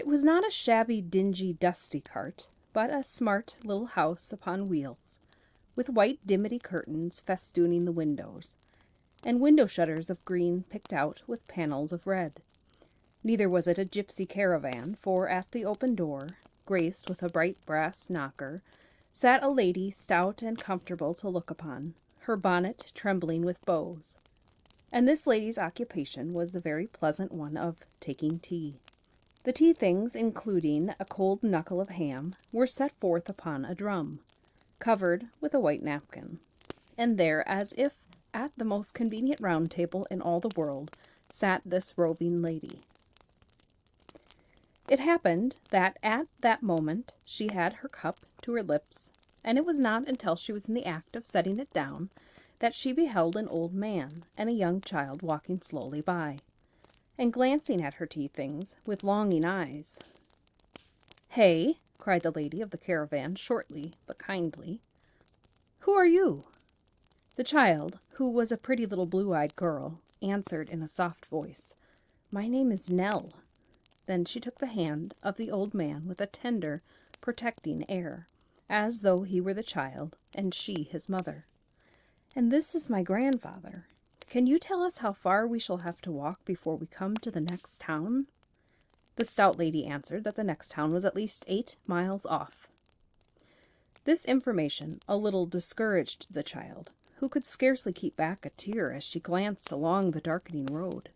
was not a shabby, dingy, dusty cart, but a smart little house upon wheels, with white dimity curtains festooning the windows, and window shutters of green picked out with panels of red. Neither was it a gypsy caravan, for at the open door, graced with a bright brass knocker, sat a lady stout and comfortable to look upon, her bonnet trembling with bows. And this lady's occupation was the very pleasant one of taking tea. The tea things, including a cold knuckle of ham, were set forth upon a drum, covered with a white napkin. And there, as if at the most convenient round table in all the world, sat this roving lady. It happened that at that moment she had her cup to her lips, and it was not until she was in the act of setting it down that she beheld an old man and a young child walking slowly by, and glancing at her tea things with longing eyes. "Hey," cried the lady of the caravan, shortly but kindly. "Who are you?" The child, who was a pretty little blue-eyed girl, answered in a soft voice, "My name is Nell." Then she took the hand of the old man with a tender, protecting air, as though he were the child and she his mother. "And this is my grandfather. Can you tell us how far we shall have to walk before we come to the next town?" The stout lady answered that the next town was at least 8 miles off. This information a little discouraged the child, who could scarcely keep back a tear as she glanced along the darkening road.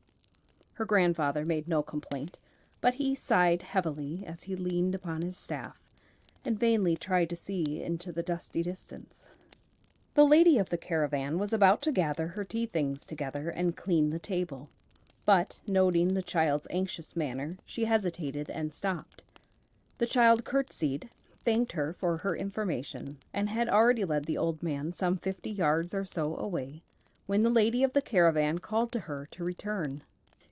Her grandfather made no complaint, but he sighed heavily as he leaned upon his staff, and vainly tried to see into the dusty distance. The lady of the caravan was about to gather her tea things together and clean the table, but, noting the child's anxious manner, she hesitated and stopped. The child curtsied, thanked her for her information, and had already led the old man some 50 yards or so away, when the lady of the caravan called to her to return.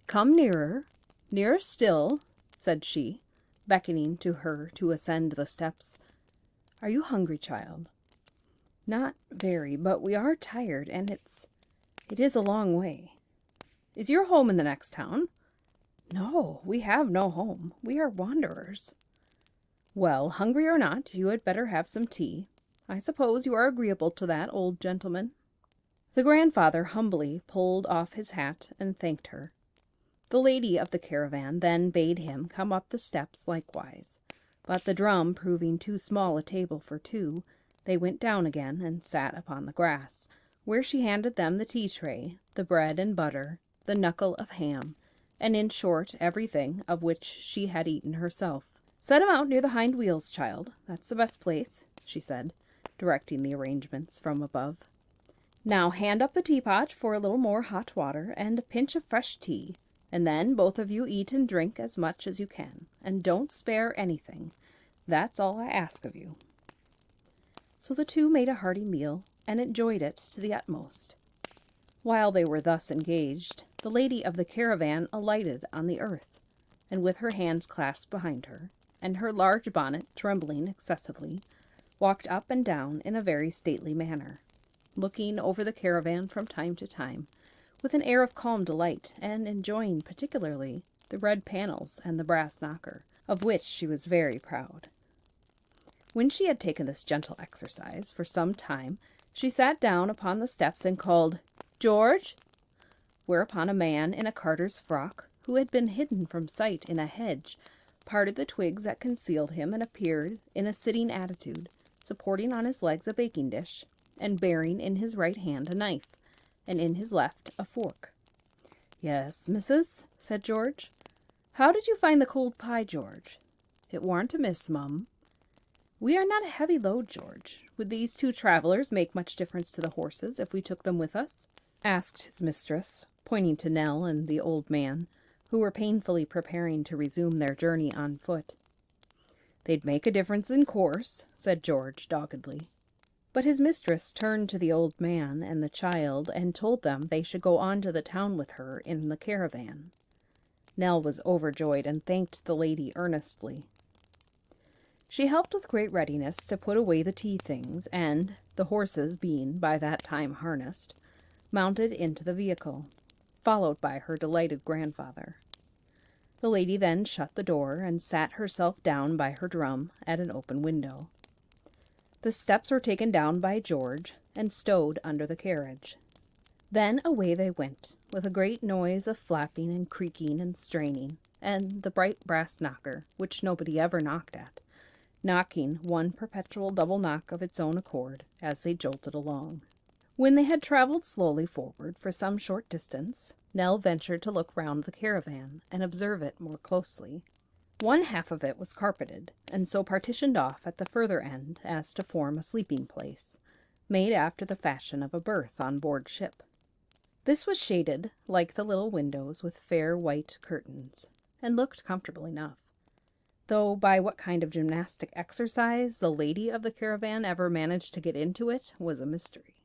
"Come nearer, nearer still," said she, beckoning to her to ascend the steps. "Are you hungry, child?" "Not very, but we are tired, and it is a long way." "Is your home in the next town?" "No, we have no home. We are wanderers." "Well, hungry or not, you had better have some tea. I suppose you are agreeable to that, old gentleman?" The grandfather humbly pulled off his hat and thanked her. The lady of the caravan then bade him come up the steps likewise, but the drum proving too small a table for two, they went down again and sat upon the grass, where she handed them the tea-tray, the bread and butter, the knuckle of ham, and in short everything of which she had eaten herself. "Set 'em out near the hind wheels, child. That's the best place," she said, directing the arrangements from above. "Now hand up the teapot for a little more hot water and a pinch of fresh tea, and then both of you eat and drink as much as you can, and don't spare anything. That's all I ask of you." So the two made a hearty meal, and enjoyed it to the utmost. While they were thus engaged, the lady of the caravan alighted on the earth, and with her hands clasped behind her, and her large bonnet trembling excessively, walked up and down in a very stately manner, looking over the caravan from time to time, with an air of calm delight, and enjoying particularly the red panels and the brass knocker, of which she was very proud. When she had taken this gentle exercise for some time, she sat down upon the steps and called, "George!" Whereupon a man in a carter's frock, who had been hidden from sight in a hedge, parted the twigs that concealed him and appeared in a sitting attitude, supporting on his legs a baking dish, and bearing in his right hand a knife, and in his left a fork. "Yes, missus," said George. "How did you find the cold pie, George?" "It warn't amiss, mum." "We are not a heavy load, George. Would these 2 travelers make much difference to the horses if we took them with us?" asked his mistress, pointing to Nell and the old man, who were painfully preparing to resume their journey on foot. "They'd make a difference in course," said George doggedly. But his mistress turned to the old man and the child and told them they should go on to the town with her in the caravan. Nell was overjoyed and thanked the lady earnestly. She helped with great readiness to put away the tea things, and, the horses being by that time harnessed, mounted into the vehicle, followed by her delighted grandfather. The lady then shut the door and sat herself down by her drum at an open window. The steps were taken down by George and stowed under the carriage. Then away they went, with a great noise of flapping and creaking and straining, and the bright brass knocker, which nobody ever knocked at, knocking one perpetual double knock of its own accord as they jolted along. When they had travelled slowly forward for some short distance, Nell ventured to look round the caravan and observe it more closely. One half of it was carpeted, and so partitioned off at the further end as to form a sleeping place, made after the fashion of a berth on board ship. This was shaded, like the little windows, with fair white curtains, and looked comfortable enough, though by what kind of gymnastic exercise the lady of the caravan ever managed to get into it was a mystery.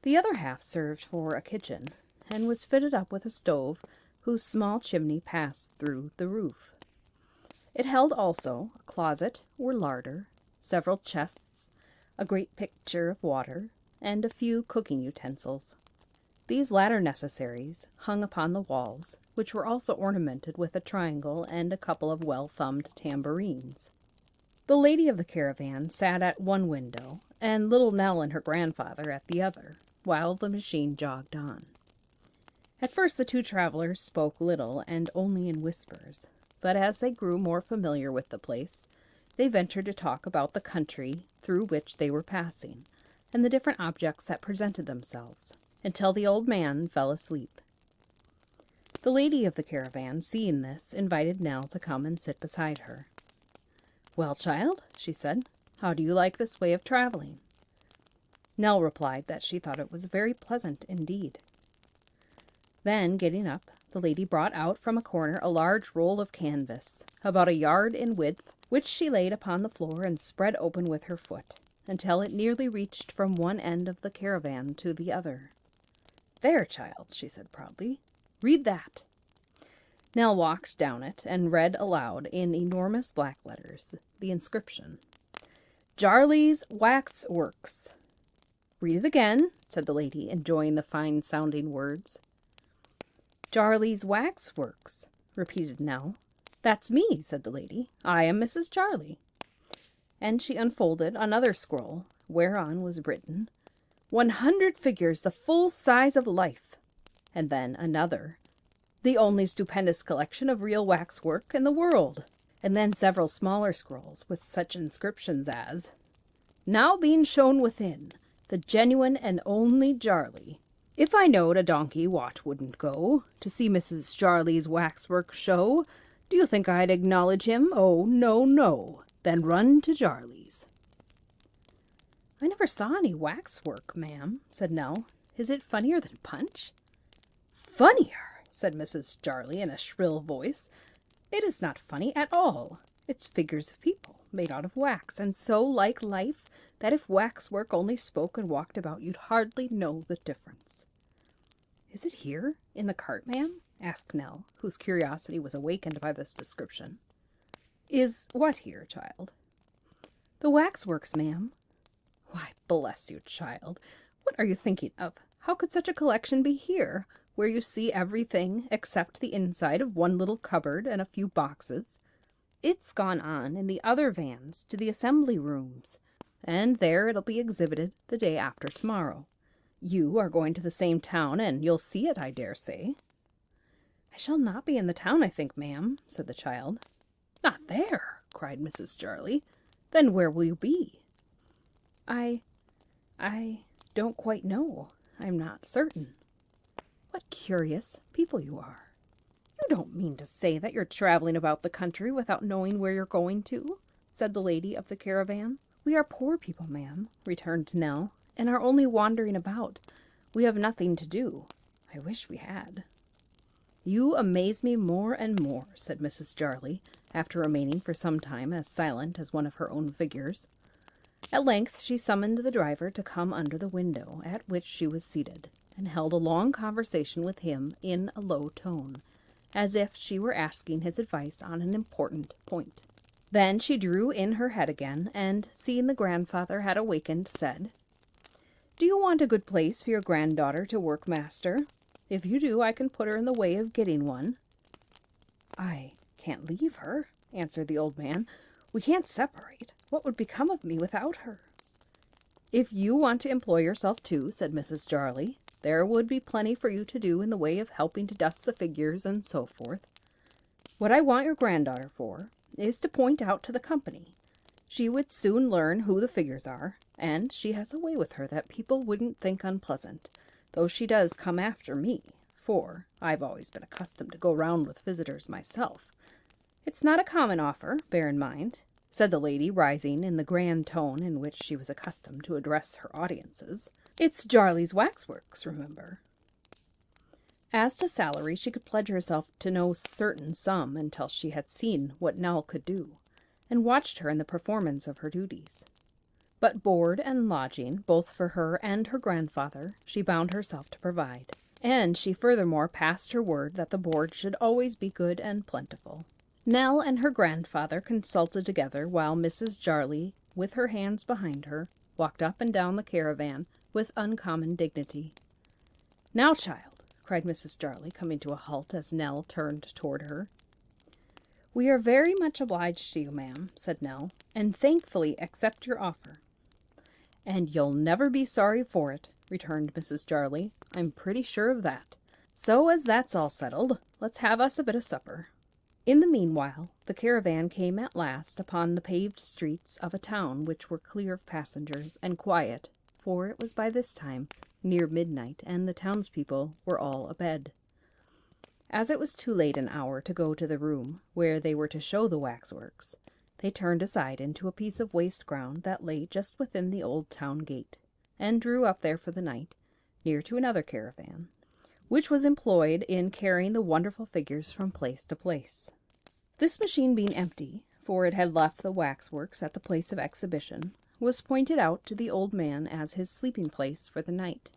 The other half served for a kitchen, and was fitted up with a stove whose small chimney passed through the roof. It held also a closet or larder, several chests, a great pitcher of water, and a few cooking utensils. These latter necessaries hung upon the walls, which were also ornamented with a triangle and a couple of well-thumbed tambourines. The lady of the caravan sat at one window, and little Nell and her grandfather at the other, while the machine jogged on. At first the two travelers spoke little and only in whispers, but as they grew more familiar with the place, they ventured to talk about the country through which they were passing, and the different objects that presented themselves, until the old man fell asleep. The lady of the caravan, seeing this, invited Nell to come and sit beside her. "Well, child," she said, "how do you like this way of traveling?" Nell replied that she thought it was very pleasant indeed. Then, getting up, the lady brought out from a corner a large roll of canvas, about a yard in width, which she laid upon the floor and spread open with her foot, until it nearly reached from one end of the caravan to the other. "There, child," she said proudly, "read that." Nell walked down it and read aloud in enormous black letters the inscription, "Jarley's Wax Works." "Read it again," said the lady, enjoying the fine-sounding words. "Jarley's Wax Works," repeated Nell. "That's me," said the lady. "I am Mrs. Jarley." And she unfolded another scroll, whereon was written, 100 figures the full size of life, and then another, the only stupendous collection of real waxwork in the world, and then several smaller scrolls with such inscriptions as, "Now being shown within, the genuine and only Jarley. If I knowed a donkey what wouldn't go to see Mrs. Jarley's waxwork show, do you think I'd acknowledge him? Oh, no, no. Then run to Jarley's." "I never saw any waxwork, ma'am," said Nell. "Is it funnier than Punch?" "Funnier!" said Mrs. Jarley in a shrill voice. "It is not funny at all. It's figures of people, made out of wax, and so like life that if waxwork only spoke and walked about, you'd hardly know the difference." "Is it here, in the cart, ma'am?" asked Nell, whose curiosity was awakened by this description. "Is what here, child?" "The waxworks, ma'am." "Why, bless you, child, what are you thinking of? How could such a collection be here, where you see everything except the inside of one little cupboard and a few boxes? It's gone on in the other vans to the assembly rooms, and there it'll be exhibited the day after tomorrow. You are going to the same town, and you'll see it, I dare say." "I shall not be in the town, I think, ma'am," said the child. "Not there!" cried Mrs. Jarley. "Then where will you be?" I don't quite know. I'm not certain." "What curious people you are. You don't mean to say that you're traveling about the country without knowing where you're going to?" said the lady of the caravan. "We are poor people, ma'am," returned Nell, "and are only wandering about. We have nothing to do. I wish we had." "You amaze me more and more," said Mrs. Jarley, after remaining for some time as silent as one of her own figures. At length she summoned the driver to come under the window at which she was seated, and held a long conversation with him in a low tone, as if she were asking his advice on an important point. Then she drew in her head again, and, seeing the grandfather had awakened, said, "Do you want a good place for your granddaughter to work, master? If you do, I can put her in the way of getting one." "I can't leave her," answered the old man. "We can't separate. What would become of me without her?" "If you want to employ yourself too," said Mrs. Jarley, "there would be plenty for you to do in the way of helping to dust the figures and so forth. What I want your granddaughter for is to point out to the company. She would soon learn who the figures are, and she has a way with her that people wouldn't think unpleasant, though she does come after me, for I've always been accustomed to go round with visitors myself. It's not a common offer, bear in mind," said the lady, rising in the grand tone in which she was accustomed to address her audiences. "It's Jarley's Waxworks, remember." As to salary, she could pledge herself to no certain sum until she had seen what Nell could do, and watched her in the performance of her duties. But board and lodging, both for her and her grandfather, she bound herself to provide, and she furthermore passed her word that the board should always be good and plentiful. Nell and her grandfather consulted together while Mrs. Jarley, with her hands behind her, walked up and down the caravan with uncommon dignity. "Now, child," cried Mrs. Jarley, coming to a halt as Nell turned toward her. "We are very much obliged to you, ma'am," said Nell, "and thankfully accept your offer." "And you'll never be sorry for it," returned Mrs. Jarley. "I'm pretty sure of that. So as that's all settled, let's have us a bit of supper." In the meanwhile, the caravan came at last upon the paved streets of a town which were clear of passengers and quiet, for it was by this time near midnight, and the townspeople were all abed. As it was too late an hour to go to the room where they were to show the waxworks, they turned aside into a piece of waste ground that lay just within the old town gate, and drew up there for the night, near to another caravan, which was employed in carrying the wonderful figures from place to place. This machine being empty, for it had left the waxworks at the place of exhibition, was pointed out to the old man as his sleeping place for the night,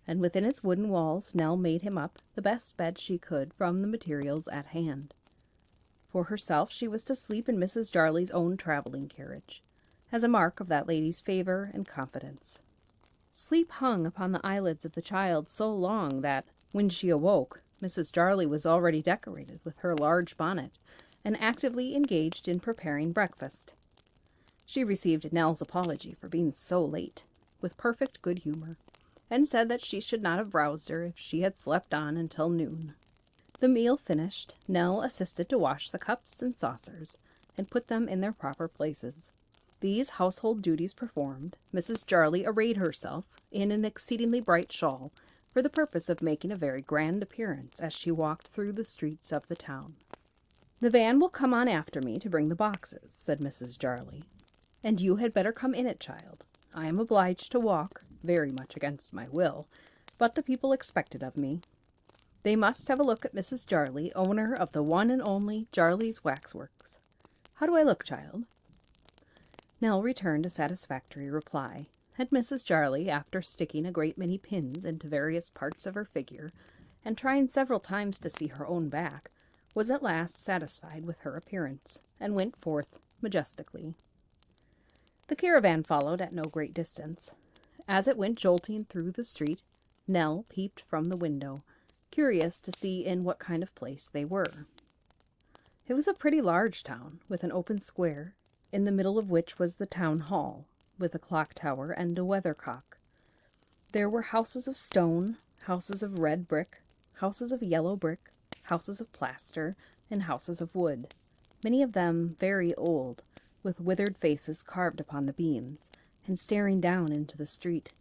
and within its wooden walls Nell made him up the best bed she could from the materials at hand. For herself, she was to sleep in Mrs. Jarley's own travelling carriage, as a mark of that lady's favour and confidence. Sleep hung upon the eyelids of the child so long that, when she awoke, Mrs. Jarley was already decorated with her large bonnet, and actively engaged in preparing breakfast. She received Nell's apology for being so late, with perfect good humour, and said that she should not have roused her if she had slept on until noon. The meal finished, Nell assisted to wash the cups and saucers, and put them in their proper places. These household duties performed, Mrs. Jarley arrayed herself in an exceedingly bright shawl, for the purpose of making a very grand appearance as she walked through the streets of the town. "The van will come on after me to bring the boxes," said Mrs. Jarley, "and you had better come in it, child. I am obliged to walk, very much against my will, but the people expect it of me. They must have a look at Mrs. Jarley, owner of the one and only Jarley's Waxworks. How do I look, child?" Nell returned a satisfactory reply, and Mrs. Jarley, after sticking a great many pins into various parts of her figure, and trying several times to see her own back, was at last satisfied with her appearance, and went forth majestically. The caravan followed at no great distance. As it went jolting through the street, Nell peeped from the window, curious to see in what kind of place they were. It was a pretty large town, with an open square, in the middle of which was the town hall, with a clock tower and a weathercock. There were houses of stone, houses of red brick, houses of yellow brick, houses of plaster, and houses of wood, many of them very old, with withered faces carved upon the beams, and staring down into the street.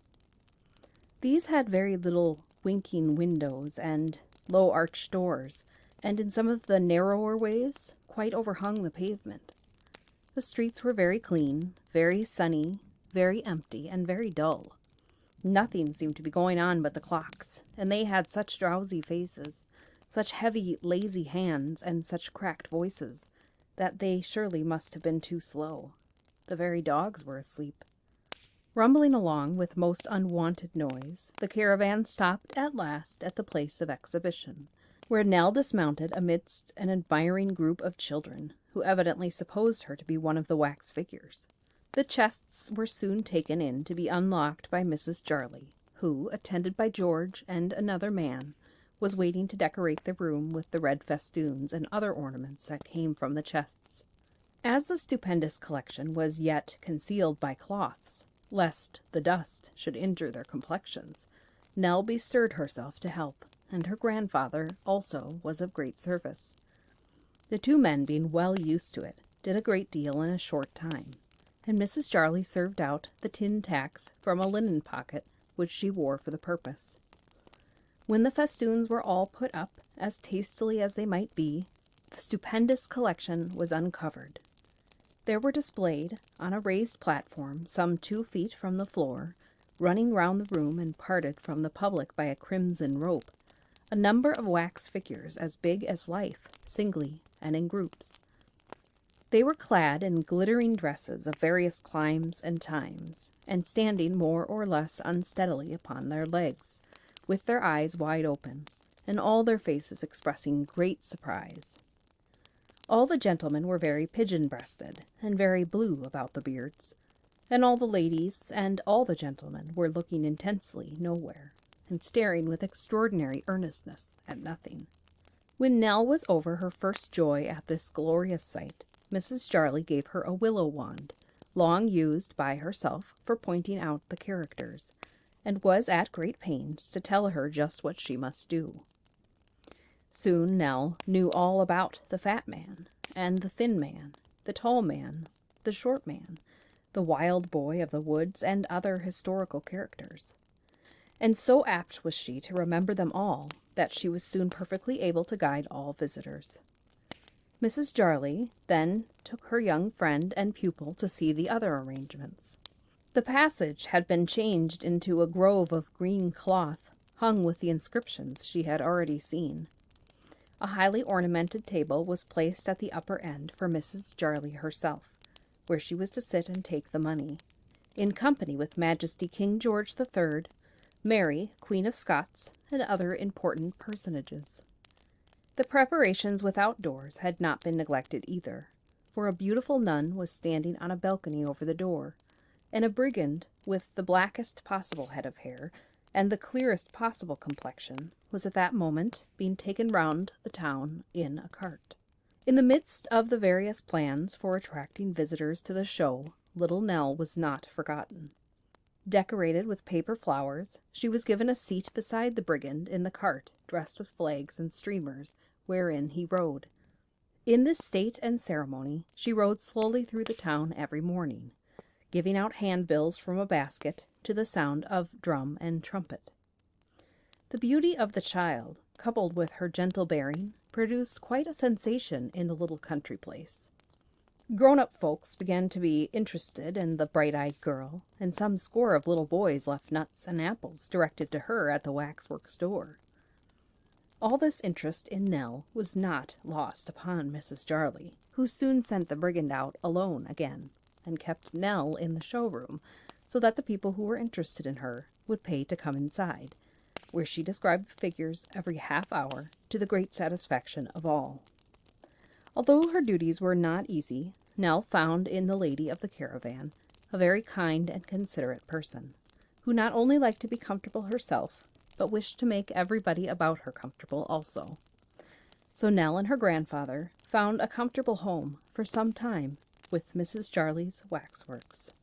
These had very little winking windows and low arched doors, and in some of the narrower ways quite overhung the pavement. The streets were very clean, very sunny, very empty, and very dull. Nothing seemed to be going on but the clocks, and they had such drowsy faces, such heavy, lazy hands, and such cracked voices, that they surely must have been too slow. The very dogs were asleep. Rumbling along with most unwonted noise, the caravan stopped at last at the place of exhibition, where Nell dismounted amidst an admiring group of children, who evidently supposed her to be one of the wax figures. The chests were soon taken in to be unlocked by Mrs. Jarley, who, attended by George and another man, was waiting to decorate the room with the red festoons and other ornaments that came from the chests. As the stupendous collection was yet concealed by cloths, lest the dust should injure their complexions, Nell bestirred herself to help, and her grandfather also was of great service. The two men, being well used to it, did a great deal in a short time, and Mrs. Jarley served out the tin tacks from a linen pocket which she wore for the purpose. When the festoons were all put up, as tastily as they might be, the stupendous collection was uncovered. There were displayed, on a raised platform some 2 feet from the floor, running round the room and parted from the public by a crimson rope, a number of wax figures as big as life, singly and in groups. They were clad in glittering dresses of various climes and times, and standing more or less unsteadily upon their legs, with their eyes wide open, and all their faces expressing great surprise. All the gentlemen were very pigeon-breasted, and very blue about the beards, and all the ladies and all the gentlemen were looking intensely nowhere, and staring with extraordinary earnestness at nothing. When Nell was over her first joy at this glorious sight, Mrs. Jarley gave her a willow wand, long used by herself for pointing out the characters, and was at great pains to tell her just what she must do. Soon Nell knew all about the fat man, and the thin man, the tall man, the short man, the wild boy of the woods, and other historical characters. And so apt was she to remember them all, that she was soon perfectly able to guide all visitors. Mrs. Jarley then took her young friend and pupil to see the other arrangements. The passage had been changed into a grove of green cloth, hung with the inscriptions she had already seen. A highly ornamented table was placed at the upper end for Mrs. Jarley herself, where she was to sit and take the money, in company with Majesty King George III, Mary, Queen of Scots, and other important personages. The preparations without doors had not been neglected either, for a beautiful nun was standing on a balcony over the door, and a brigand with the blackest possible head of hair and the clearest possible complexion was at that moment being taken round the town in a cart. In the midst of the various plans for attracting visitors to the show, little Nell was not forgotten. Decorated with paper flowers, she was given a seat beside the brigand in the cart, dressed with flags and streamers, wherein he rode. In this state and ceremony she rode slowly through the town every morning, giving out handbills from a basket to the sound of drum and trumpet. The beauty of the child, coupled with her gentle bearing, produced quite a sensation in the little country place. Grown-up folks began to be interested in the bright-eyed girl, and some score of little boys left nuts and apples directed to her at the waxworks door. All this interest in Nell was not lost upon Mrs. Jarley, who soon sent the brigand out alone again, and kept Nell in the showroom, so that the people who were interested in her would pay to come inside, where she described figures every half hour to the great satisfaction of all. Although her duties were not easy, Nell found in the lady of the caravan a very kind and considerate person, who not only liked to be comfortable herself, but wished to make everybody about her comfortable also. So Nell and her grandfather found a comfortable home for some time with Mrs. Jarley's waxworks.